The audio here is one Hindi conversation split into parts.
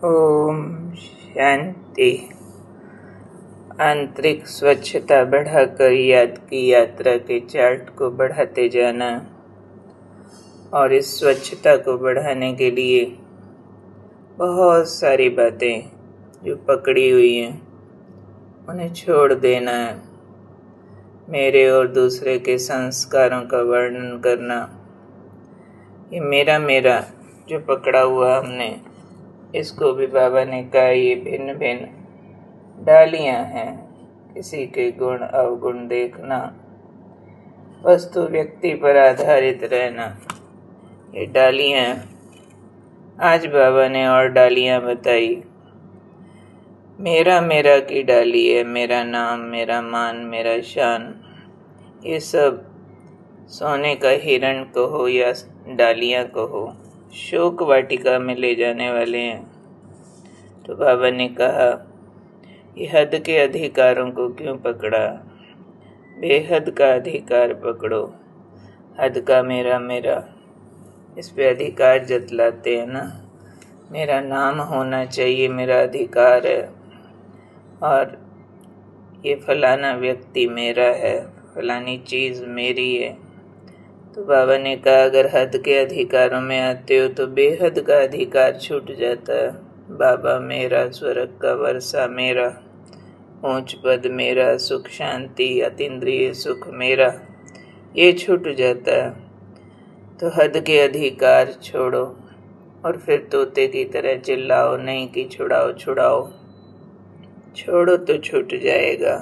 ओम शांति। आंतरिक स्वच्छता बढ़ाकर याद की यात्रा के चार्ट को बढ़ाते जाना और इस स्वच्छता को बढ़ाने के लिए बहुत सारी बातें जो पकड़ी हुई हैं उन्हें छोड़ देना है। मेरे और दूसरे के संस्कारों का वर्णन करना, ये मेरा जो पकड़ा हुआ हमने, इसको भी बाबा ने कहा ये भिन्न भिन्न डालियां हैं। किसी के गुण अवगुण देखना, वस्तु व्यक्ति पर आधारित रहना, ये डालियां। आज बाबा ने और डालियां बताई। मेरा की डाली है, मेरा नाम, मेरा मान, मेरा शान। ये सब सोने का हिरण कहो या डालियां कहो, शोक वाटिका में ले जाने वाले हैं। तो बाबा ने कहा ये हद के अधिकारों को क्यों पकड़ा, बेहद का अधिकार पकड़ो। हद का मेरा इस पे अधिकार जतलाते हैं ना। मेरा नाम होना चाहिए, मेरा अधिकार है, और ये फलाना व्यक्ति मेरा है, फलानी चीज़ मेरी है। तो बाबा ने कहा अगर हद के अधिकारों में आते हो तो बेहद का अधिकार छूट जाता है। बाबा मेरा, स्वर्ग का वर्षा मेरा, ऊंच पद मेरा, सुख शांति अतीन्द्रिय सुख मेरा, ये छूट जाता है। तो हद के अधिकार छोड़ो और फिर तोते की तरह चिल्लाओ नहीं कि छुड़ाओ छुड़ाओ। छोड़ो तो छूट जाएगा।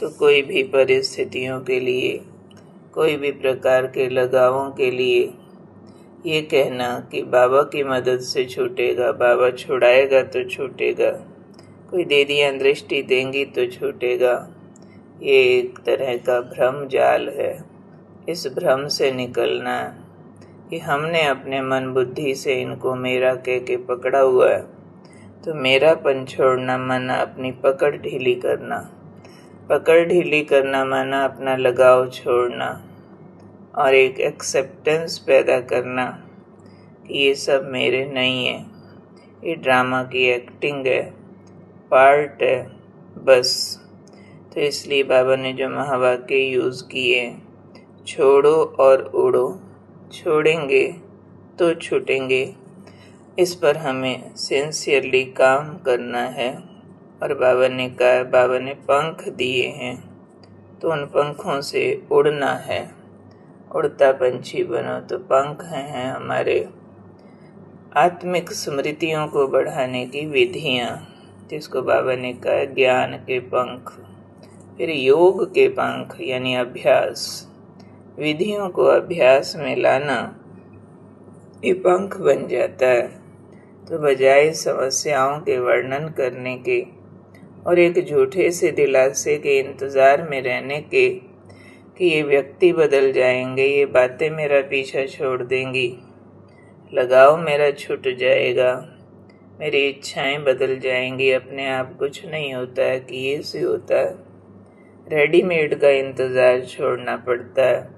तो कोई भी परिस्थितियों के लिए, कोई भी प्रकार के लगावों के लिए ये कहना कि बाबा की मदद से छूटेगा, बाबा छुड़ाएगा तो छूटेगा, कोई दीदियाँ दृष्टि देंगी तो छूटेगा, ये एक तरह का भ्रम जाल है। इस भ्रम से निकलना कि हमने अपने मन बुद्धि से इनको मेरा कह के पकड़ा हुआ है। तो मेरापन छोड़ना माना अपनी पकड़ ढीली करना, पकड़ ढीली करना माना अपना लगाव छोड़ना और एक एक्सेप्टेंस पैदा करना कि ये सब मेरे नहीं है, ये ड्रामा की एक्टिंग है, पार्ट है बस। तो इसलिए बाबा ने जो महावाक्य यूज़ किए, छोड़ो और उड़ो, छोड़ेंगे तो छूटेंगे, इस पर हमें सिंसियरली काम करना है। और बाबा ने कहा, बाबा ने पंख दिए हैं तो उन पंखों से उड़ना है। उड़ता पंछी बनो। तो पंख हैं हमारे आत्मिक स्मृतियों को बढ़ाने की विधियाँ, जिसको बाबा ने कहा ज्ञान के पंख, फिर योग के पंख यानी अभ्यास, विधियों को अभ्यास में लाना, ये पंख बन जाता है। तो बजाय समस्याओं के वर्णन करने के और एक झूठे से दिलासे के इंतज़ार में रहने के कि ये व्यक्ति बदल जाएंगे, ये बातें मेरा पीछा छोड़ देंगी, लगाव मेरा छूट जाएगा, मेरी इच्छाएं बदल जाएंगी, अपने आप कुछ नहीं होता है कि ये से होता है। रेडीमेड का इंतज़ार छोड़ना पड़ता है।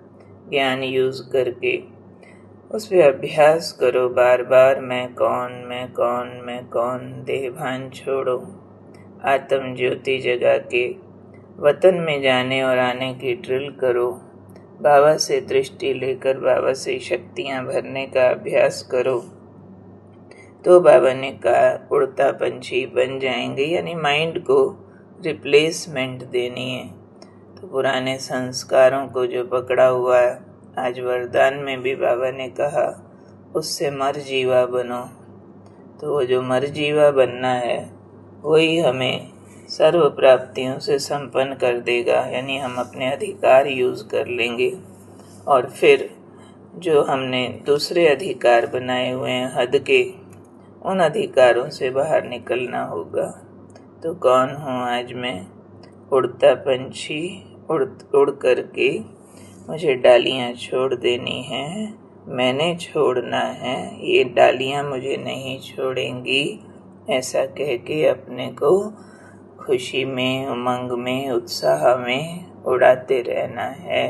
ज्ञान यूज़ करके उस पर अभ्यास करो बार बार। मैं कौन, देह भान छोड़ो, आत्म ज्योति जगा के वतन में जाने और आने की ड्रिल करो। बाबा से दृष्टि लेकर बाबा से शक्तियाँ भरने का अभ्यास करो। तो बाबा ने कहा उड़ता पंछी बन जाएंगे, यानी माइंड को रिप्लेसमेंट देनी है। तो पुराने संस्कारों को जो पकड़ा हुआ है, आज वरदान में भी बाबा ने कहा उससे मर जीवा बनो। तो वो जो मर जीवा बनना है वही हमें सर्व प्राप्तियों से संपन्न कर देगा, यानी हम अपने अधिकार यूज़ कर लेंगे। और फिर जो हमने दूसरे अधिकार बनाए हुए हैं हद के, उन अधिकारों से बाहर निकलना होगा। तो कौन हूँ आज मैं? उड़ता पंछी, उड़ करके मुझे डालियाँ छोड़ देनी हैं, मैंने छोड़ना है, ये डालियाँ मुझे नहीं छोड़ेंगी, ऐसा कह के अपने को खुशी में, उमंग में, उत्साह में उड़ाते रहना है।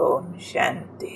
ओम शांति।